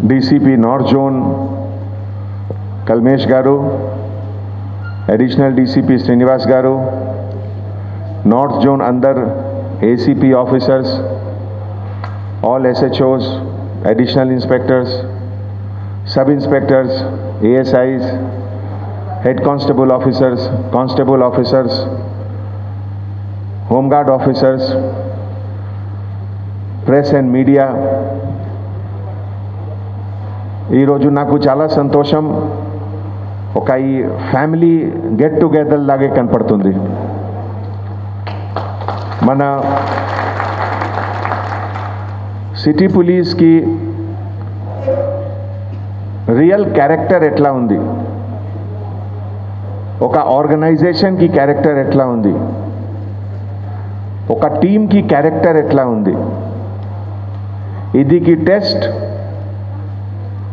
DCP North Zone Kalmesh Garu, Additional DCP Srinivas Garu, North Zone under ACP officers, all SHOs, additional inspectors, sub-inspectors, ASIs, head constable officers, home guard officers, press and media. ఈ రోజు నాకు చాలా సంతోషం, ఒక ఈ family get together లాగే కనపడుతుంది. మన సిటీ పోలీస్కి రియల్ క్యారెక్టర్ ఎట్లా ఉంది, ఒక ఆర్గనైజేషన్కి క్యారెక్టర్ ఎట్లా ఉంది, ఒక టీమ్కి క్యారెక్టర్ ఎట్లా ఉంది, ఇదికి టెస్ట్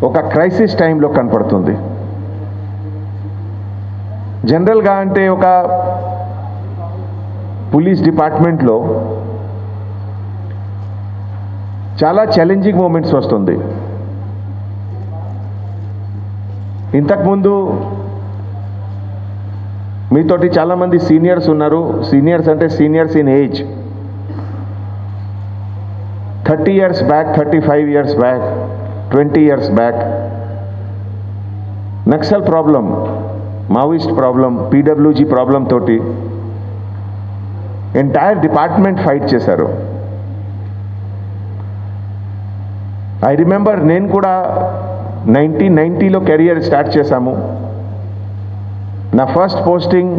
ఒక క్రైసిస్ టైంలో కనపడుతుంది. జనరల్గా అంటే ఒక పోలీస్ డిపార్ట్మెంట్లో చాలా ఛాలెంజింగ్ మూమెంట్స్ వస్తుంది. ఇంతకుముందు మీతోటి చాలామంది సీనియర్స్ ఉన్నారు. సీనియర్స్ అంటే seniors in age, 30 years back, 35 years back, 20 years back Naxal problem, Maoist problem, PWG problem తోటి ఎంటైర్ డిపార్ట్మెంట్ ఫైట్ చేశారు. ఐ రిమెంబర్ నేను కూడా 1990లో కెరియర్ స్టార్ట్ చేశాము. నా ఫస్ట్ పోస్టింగ్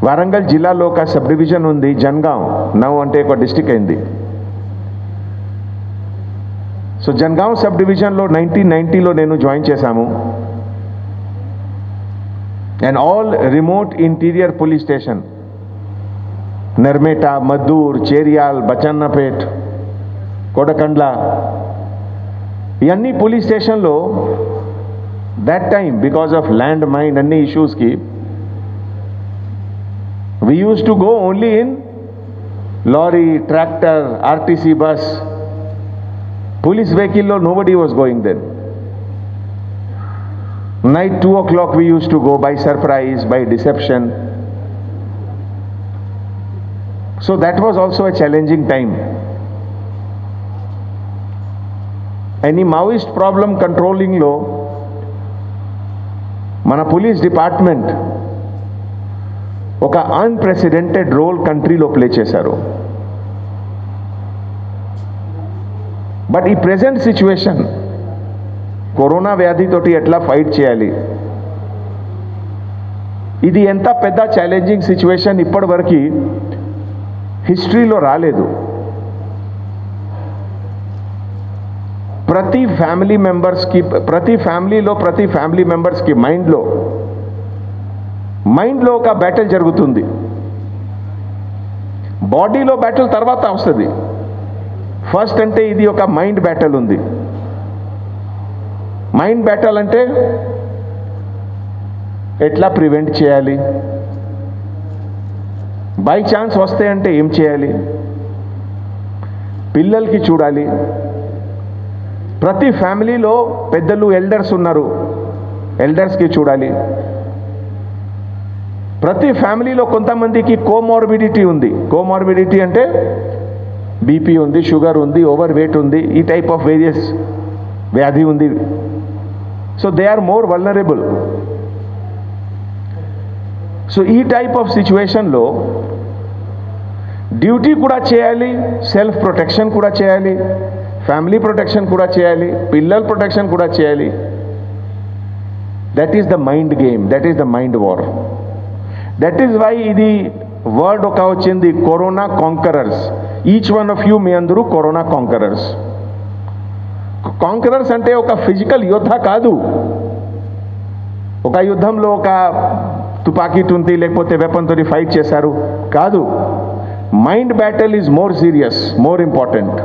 వరంగల్ జిల్లాలో ఒక సబ్ డివిజన్ ఉంది, జన్గాం, నవ్ అంటే ఒక డిస్టిక్ అయింది. సో జన్గాం సబ్ డివిజన్లో 1990లో నేను జాయిన్ చేశాము. And all remote interior police station, Narmetta, Maddur, Cheriyal, Bachannapet, Kodakandla, ఇవన్నీ పోలీస్ స్టేషన్లో that time because of land mine and issues ki we used to go only in lorry, tractor, RTC bus. Police vehicle lo nobody was going then. Night 2 o'clock we used to go by surprise, by deception. So that was also a challenging time. Any Maoist problem controlling lo మన police department ఒక unprecedented role కంట్రీలో play చేశారు. But ఈ present situation, corona వ్యాధితోటి ఎట్లా fight చేయాలి, ఇది ఎంత పెద్ద ఛాలెంజింగ్ సిచ్యువేషన్ ఇప్పటివరకు హిస్టరీలో రాలేదు. ప్రతి ఫ్యామిలీ మెంబర్స్కి, ప్రతి ఫ్యామిలీ మెంబర్స్కి మైండ్లో ఒక బ్యాటిల్ జరుగుతుంది. బాడీలో బ్యాటిల్ తర్వాత వస్తుంది. ఫస్ట్ అంటే ఇది ఒక మైండ్ బ్యాటిల్ ఉంది. మైండ్ బ్యాటిల్ అంటే ఎట్లా ప్రివెంట్ చేయాలి, బై ఛాన్స్ వస్తే అంటే ఏం చేయాలి, పిల్లలకి చూడాలి. ప్రతి ఫ్యామిలీలో పెద్దలు, ఎల్డర్స్ ఉన్నారు, ఎల్డర్స్కి చూడాలి. ప్రతి ఫ్యామిలీలో కొంతమందికి కోమార్బిడిటీ ఉంది. కోమార్బిడిటీ అంటే బీపీ ఉంది, షుగర్ ఉంది, ఓవర్ వెయిట్ ఉంది, ఈ టైప్ ఆఫ్ వేరియస్ వ్యాధి ఉంది. So they are more vulnerable. So ఈ టైప్ ఆఫ్ సిచ్యువేషన్లో డ్యూటీ కూడా చేయాలి, సెల్ఫ్ ప్రొటెక్షన్ కూడా చేయాలి, ఫ్యామిలీ ప్రొటెక్షన్ కూడా చేయాలి, పిల్లల ప్రొటెక్షన్ కూడా చేయాలి. That is the mind game, that is the mind war. That is why ఇది వర్డ్ ఒక వచ్చింది, corona conquerors. Each one of you, మీ అందరూ కరోనా కాంకరర్స్. కాంకరర్స్ అంటే ఒక ఫిజికల్ యోద్ధ కాదు. ఒక యుద్ధంలో ఒక తుపాకీ తుంది లేకపోతే వెపన్ తోటి ఫైట్ చేశారు కాదు. Mind battle is more serious, more important.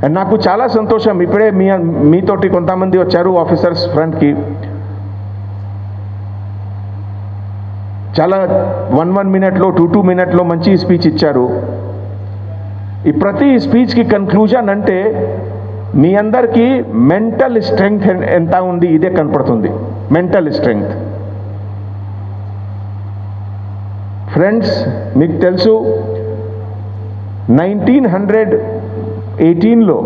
And నాకు చాలా సంతోషం, ఇప్పుడే మీతోటి కొంతమంది వచ్చారు ఆఫీసర్స్ ఫ్రంట్కి. చాలా 1 మినిట్లో 2 మినిట్లో మంచి స్పీచ్ ఇచ్చారు. ఈ ప్రతి స్పీచ్కి కన్క్లూజన్ అంటే మీ అందరికీ మెంటల్ స్ట్రెంగ్త్ ఎంత ఉంది ఇదే కనపడుతుంది. Mental strength. ఫ్రెండ్స్, మీకు తెలుసు 1918లో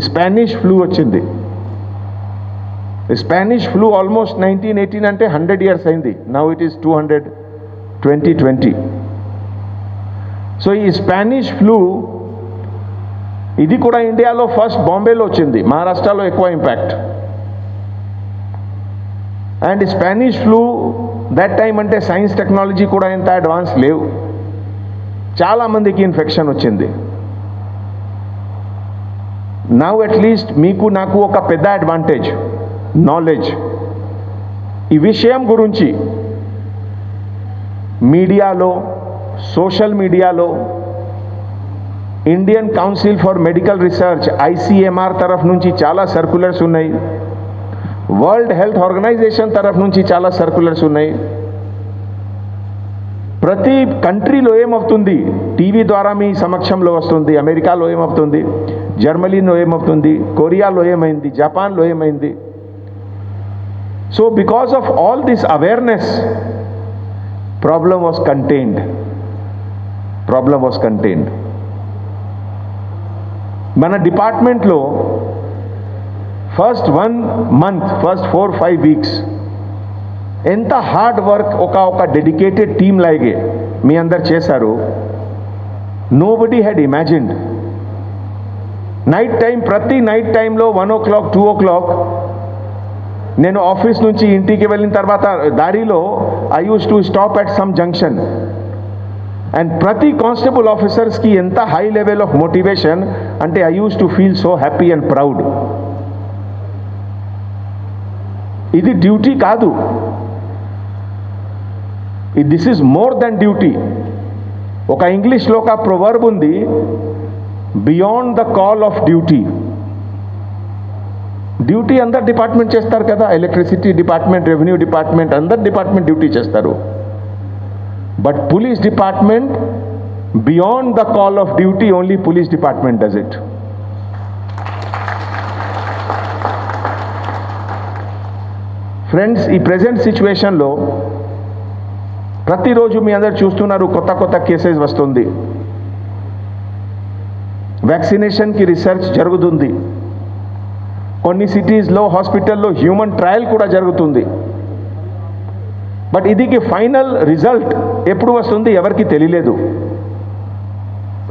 స్పానిష్ ఫ్లూ వచ్చింది. స్పానిష్ ఫ్లూ ఆల్మోస్ట్ 1918 అంటే 100 years అయింది. Now it is 2020. సో ఈ స్పానిష్ ఫ్లూ ఇది కూడా ఇండియాలో ఫస్ట్ బాంబేలో వచ్చింది, మహారాష్ట్రలో ఎక్కువ impact. And Spanish flu that time అంటే సైన్స్ టెక్నాలజీ కూడా ఎంత అడ్వాన్స్ లేవు, చాలామందికి ఇన్ఫెక్షన్ వచ్చింది. నౌ అట్లీస్ట్ మీకు నాకు ఒక పెద్ద అడ్వాంటేజ్, నాలెడ్జ్. ఈ విషయం గురించి మీడియాలో, సోషల్ మీడియాలో, Indian council for medical research ICMR తరఫు నుంచి చాలా సర్క్యులర్స్ ఉన్నాయి. వరల్డ్ హెల్త్ ఆర్గనైజేషన్ తరఫు నుంచి చాలా సర్క్యులర్స్ ఉన్నాయి. ప్రతి కంట్రీలో ఏమవుతుంది టీవీ ద్వారా మీ సమక్షంలో వస్తుంది. అమెరికాలో ఏమవుతుంది, జర్మనీలో ఏమవుతుంది, కొరియాలో ఏమైంది, జపాన్లో ఏమైంది. So because of all this awareness problem was contained. మన డిపార్ట్మెంట్లో ఫస్ట్ 1 month, ఫస్ట్ 4-5 weeks ఎంత హార్డ్ వర్క్ ఒక డెడికేటెడ్ టీమ్ లాగే మీ అందరు చేశారు. Nobody had imagined. Night time, ప్రతి నైట్ టైంలో 1 o'clock 2 o'clock నేను ఆఫీస్ నుంచి ఇంటికి వెళ్ళిన తర్వాత దారిలో I use to stop at some junction. And ప్రతి కానిస్టేబుల్ ఆఫీసర్స్కి ఎంత హై లెవెల్ ఆఫ్ మోటివేషన్ అంటే I use to feel so happy and proud. ఇది డ్యూటీ కాదు, this is more than duty. ఒక ఇంగ్లీష్లో ఒక ప్రొవర్బ్ ఉంది, beyond the call of duty. Duty అందరు డిపార్ట్మెంట్ చేస్తారు కదా, ఎలక్ట్రిసిటీ డిపార్ట్మెంట్, రెవెన్యూ డిపార్ట్మెంట్, అందరు డిపార్ట్మెంట్ డ్యూటీ చేస్తారు. But police department, beyond the call of duty, only police department does it. Friends, ఈ ప్రెజెంట్ సిచ్యువేషన్లో ప్రతిరోజు మీ అందరు చూస్తున్నారు కొత్త కేసెస్ వస్తుంది. వ్యాక్సినేషన్కి రీసెర్చ్ జరుగుతుంది. కొన్ని సిటీస్లో, హాస్పిటల్లో హ్యూమన్ ట్రయల్ కూడా జరుగుతుంది. బట్ ఇదికి ఫైనల్ రిజల్ట్ ఎప్పుడు వస్తుంది ఎవరికి తెలియలేదు.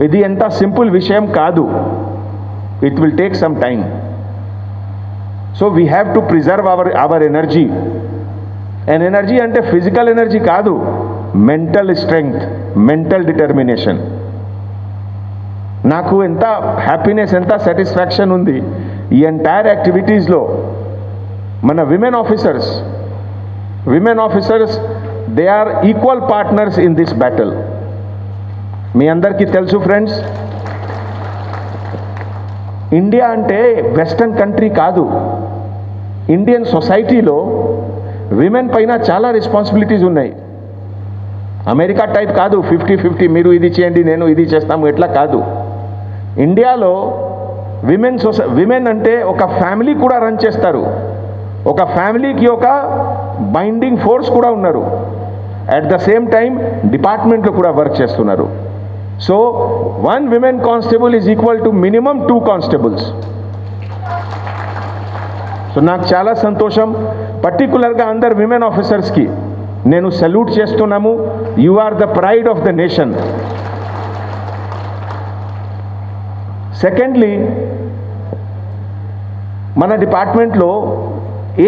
ఇది ఎంత సింపుల్ విషయం కాదు. It will take some time. So we have to preserve our energy. And energy అంటే ఫిజికల్ ఎనర్జీ కాదు, మెంటల్ స్ట్రెంగ్త్, మెంటల్ డిటర్మినేషన్. నాకు ఎంత హ్యాపీనెస్, ఎంత సాటిస్ఫాక్షన్ ఉంది ఈ ఎంటైర్ యాక్టివిటీస్లో. మన women officers they are equal partners in this battle. మీ అందరికీ తెలుసు ఫ్రెండ్స్, ఇండియా అంటే వెస్టర్న్ కంట్రీ కాదు. ఇండియన్ సొసైటీలో విమెన్ పైన చాలా రెస్పాన్సిబిలిటీస్ ఉన్నాయి. అమెరికా టైప్ కాదు, 50-50 మీరు ఇది చేయండి నేను ఇది చేస్తాము ఎట్లా కాదు. ఇండియాలో విమెన్ అంటే ఒక ఫ్యామిలీ కూడా రన్ చేస్తారు. ఒక ఫ్యామిలీకి ఒక బైండింగ్ ఫోర్స్ కూడా ఉన్నారు. అట్ ద సేమ్ టైం డిపార్ట్మెంట్లో కూడా వర్క్ చేస్తున్నారు. So 1 women constable is equal to minimum 2 constables. So నాకు చాలా సంతోషం. పర్టికులర్గా అందరు విమెన్ ఆఫీసర్స్కి నేను సెల్యూట్ చేస్తున్నాము. You are the pride of the nation. Secondly, మన డిపార్ట్మెంట్లో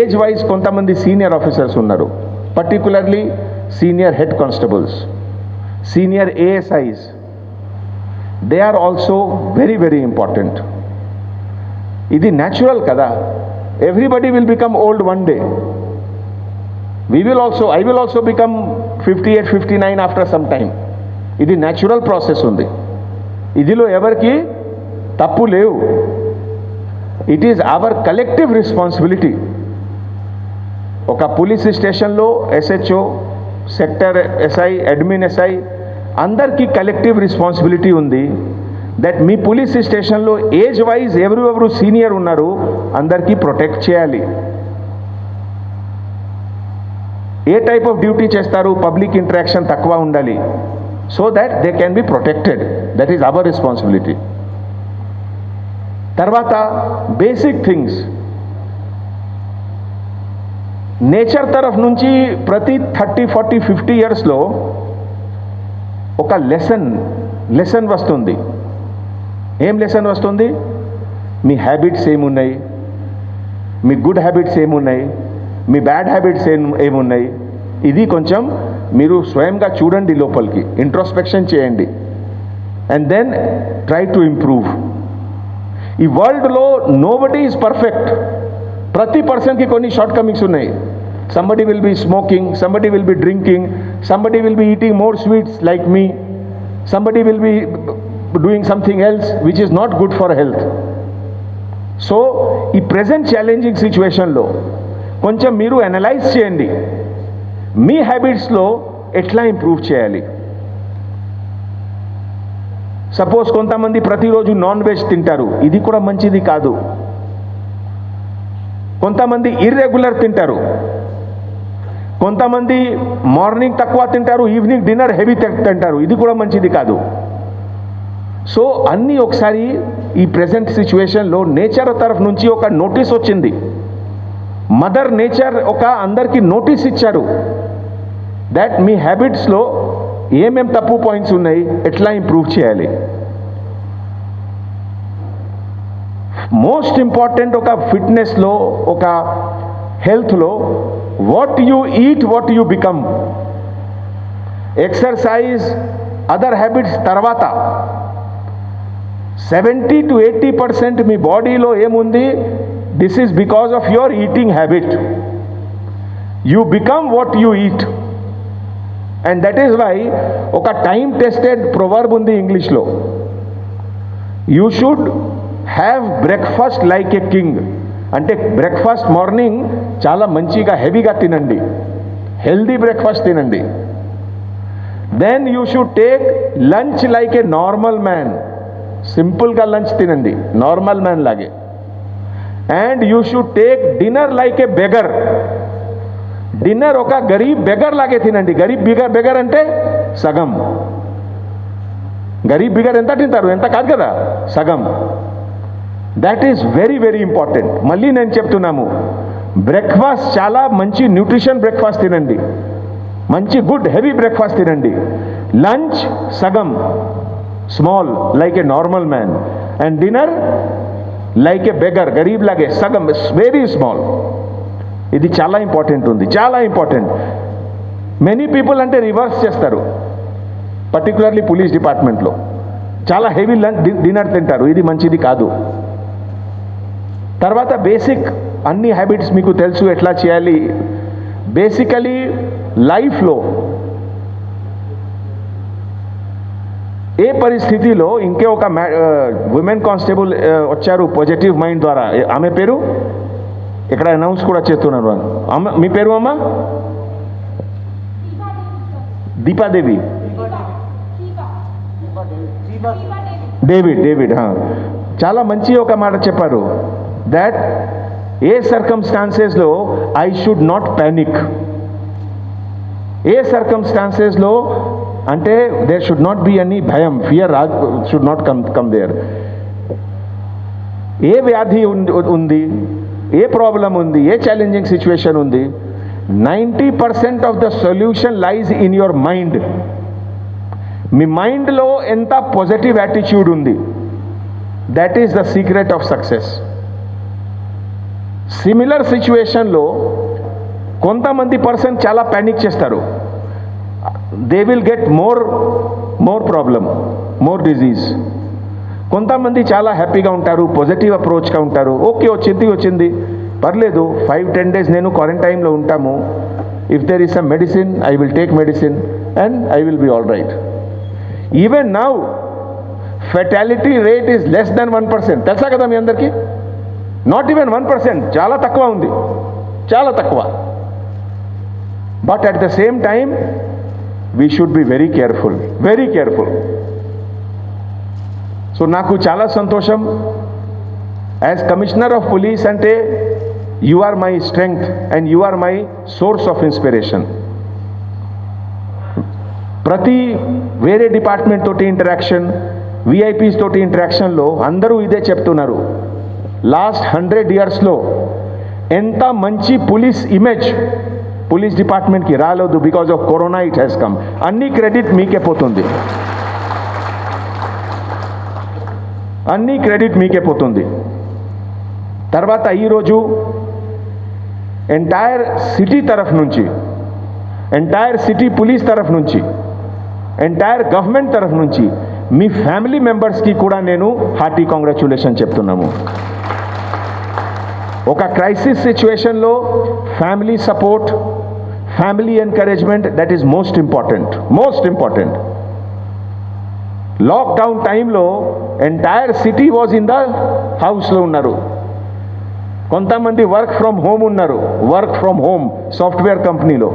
ఏజ్ వైజ్ కొంతమంది సీనియర్ ఆఫీసర్స్ ఉన్నారు. Particularly senior head constables, senior ASIs. They are also very important. ఇది న్యాచురల్ కదా. Everybody will become old one day. I will also become 58-59 after some time. ఇది natural process ఉంది. ఇదిలో ఎవరికి తప్పు లేవు. It is our collective responsibility. ఒక police స్టేషన్లో SHO, sector SI, admin SI అందరికీ కలెక్టివ్ రెస్పాన్సిబిలిటీ ఉంది. దట్ మీ పోలీస్ స్టేషన్లో ఏజ్ వైజ్ ఎవరు సీనియర్ ఉన్నారు అందరికీ ప్రొటెక్ట్ చేయాలి. ఏ టైప్ ఆఫ్ డ్యూటీ చేస్తారు, పబ్లిక్ ఇంటరాక్షన్ తక్కువ ఉండాలి, so that they can be protected. That is our responsibility. తర్వాత బేసిక్ థింగ్స్ నేచర్ తరఫు నుంచి ప్రతి 30, 40, 50 ఇయర్స్లో ఒక లెసన్ వస్తుంది. ఏం లెసన్ వస్తుంది? మీ హ్యాబిట్స్ ఏమున్నాయి, మీ గుడ్ హ్యాబిట్స్ ఏమున్నాయి, మీ బ్యాడ్ హ్యాబిట్స్ ఏమున్నాయి, ఇది కొంచెం మీరు స్వయంగా చూడండి, లోపలికి ఇంట్రోస్పెక్షన్ చేయండి, and then try to improve. ఈ వరల్డ్లో నోబడీ ఈజ్ పర్ఫెక్ట్. ప్రతి పర్సన్కి కొన్ని షార్ట్ కమింగ్స్ ఉన్నాయి. somebody will be smoking, somebody will be drinking, somebody will be eating more sweets like me, somebody will be doing something else which is not good for health. So ఈ present challenging సిచ్యువేషన్లో కొంచెం మీరు analyse చేయండి, మీ హ్యాబిట్స్లో ఎట్లా improve చేయాలి. Suppose కొంతమంది ప్రతిరోజు non veg తింటారు, ఇది కూడా మంచిది కాదు. కొంతమంది ఇర్రెగ్యులర్ తింటారు, కొంతమంది మార్నింగ్ తక్కువ తింటారు, ఈవినింగ్ డిన్నర్ హెవీ తింటారు, ఇది కూడా మంచిది కాదు. సో అన్నీ ఒకసారి ఈ ప్రెజెంట్ సిచ్యువేషన్లో నేచర్ తరఫు నుంచి ఒక నోటీస్ వచ్చింది. మదర్ నేచర్ ఒక అందరికీ నోటీస్ ఇచ్చారు దట్ మీ హ్యాబిట్స్లో ఏమేం తప్పు పాయింట్స్ ఉన్నాయి, ఎట్లా ఇంప్రూవ్ చేయాలి. మోస్ట్ ఇంపార్టెంట్ ఒక ఫిట్నెస్లో, ఒక హెల్త్లో, what you eat, what you become. Exercise, other habits తర్వాత 70 to 80% మీ బాడీలో ఏముంది, this is because of your eating habit. You become what you eat. And that is why ఒక టైం టెస్టెడ్ ప్రొవర్బ్ ఉంది ఇంగ్లీష్లో, you should have breakfast like a king. అంటే breakfast morning చాలా మంచిగా హెవీగా తినండి, హెల్దీ బ్రేక్ఫాస్ట్ తినండి. Then you should take lunch like a normal man, సింపుల్గా లంచ్ తినండి నార్మల్ మ్యాన్ లాగే. And you should take dinner like A beggar. Dinner ఒక గరీబ్ బెగర్ లాగే తినండి. గరీబ్ బెగర్ అంటే సగం. గరీబ్ బిగర్ ఎంత తింటారు, ఎంత కాదు కదా, సగం. That is very very important. మళ్ళీ నేను చెప్తున్నాము, బ్రేక్ఫాస్ట్ చాలా మంచి న్యూట్రిషన్ బ్రేక్ఫాస్ట్ తినండి, మంచి గుడ్ హెవీ బ్రేక్ఫాస్ట్ తినండి. లంచ్ సగం, small like a normal man. And dinner like A beggar, Garib లాగే సగం, వెరీ స్మాల్. ఇది చాలా ఇంపార్టెంట్ ఉంది, చాలా ఇంపార్టెంట్. మెనీ పీపుల్ అంటే రివర్స్ చేస్తారు, పర్టికులర్లీ పోలీస్ డిపార్ట్మెంట్లో చాలా హెవీ లంచ్ డిన్నర్ తింటారు, ఇది మంచిది కాదు. తర్వాత బేసిక్ అన్ని హ్యాబిట్స్ మీకు తెలుసు ఎట్లా చేయాలి. బేసికలీ లైఫ్లో ఏ పరిస్థితిలో, ఇంకే ఒక ఉమెన్ కానిస్టేబుల్ వచ్చారు పాజిటివ్ మైండ్ ద్వారా, ఆమె పేరు ఇక్కడ అనౌన్స్ కూడా చేస్తున్నారు. మీ పేరు అమ్మ? దీపాదేవి, డేవిడ్. చాలా మంచి ఒక మాట చెప్పారు, దట్ ఏ సర్కమ్స్టాన్సెస్లో ఐ షుడ్ నాట్ ప్యానిక్. ఏ సర్కమ్స్టాన్సెస్లో అంటే there should not be any భయం, fear should not come there. ఏ వ్యాధి ఉంది, ఏ ప్రాబ్లం ఉంది, ఏ ఛాలెంజింగ్ సిచ్యువేషన్ ఉంది, 90% of the solution lies in your mind. మీ మైండ్లో ఎంత పాజిటివ్ యాటిట్యూడ్ ఉంది, that is the secret of success. Similar సిచ్యువేషన్లో కొంతమంది పర్సన్ చాలా ప్యానిక్ చేస్తారు, they will get more problem, more disease. కొంతమంది చాలా హ్యాపీగా ఉంటారు, పాజిటివ్ అప్రోచ్గా ఉంటారు. ఓకే, వచ్చింది పర్లేదు, 5-10 days నేను క్వారంటైన్లో ఉంటాము, if there is some medicine I will take medicine and I will be all right. Even now fatality rate is less than 1%. తెలుసా కదా మీ అందరికీ? నాట్ ఈవెన్ 1%, చాలా తక్కువ ఉంది, చాలా తక్కువ. But at the same time we should be very careful. So నాకు చాలా సంతోషం. యాజ్ కమిషనర్ ఆఫ్ పోలీస్ అంటే you are my strength and you are my source of inspiration. ప్రతి వేరే డిపార్ట్మెంట్ తోటి ఇంటరాక్షన్, విఐపీస్ తోటి ఇంటరాక్షన్లో అందరూ ఇదే చెప్తున్నారు. లాస్ట్ 100 yearsలో ఎంత మంచి పోలీస్ ఇమేజ్ పోలీస్ డిపార్ట్మెంట్కి రాలేదు. Because of corona it has come. అన్ని క్రెడిట్ మీకే పోతుంది, అన్ని క్రెడిట్ మీకే పోతుంది. తర్వాత ఈరోజు ఎంటైర్ సిటీ తరఫు నుంచి, ఎంటైర్ సిటీ పోలీస్ తరఫు నుంచి, ఎంటైర్ గవర్నమెంట్ తరఫు నుంచి మీ ఫ్యామిలీ మెంబర్స్కి కూడా నేను హార్టీ కాంగ్రాచ్యులేషన్ చెప్తున్నాము. ఒక క్రైసిస్ సిచ్యువేషన్లో family support, family encouragement that is most important, most important. Lockdown టైంలో entire city was in the హౌస్లో ఉన్నారు. కొంతమంది వర్క్ ఫ్రమ్ హోమ్ ఉన్నారు, వర్క్ ఫ్రమ్ హోమ్ సాఫ్ట్వేర్ కంపెనీలో.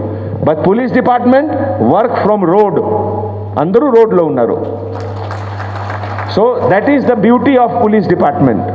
But police department work from road, అందరూ రోడ్లో ఉన్నారు. So that is the beauty of police department.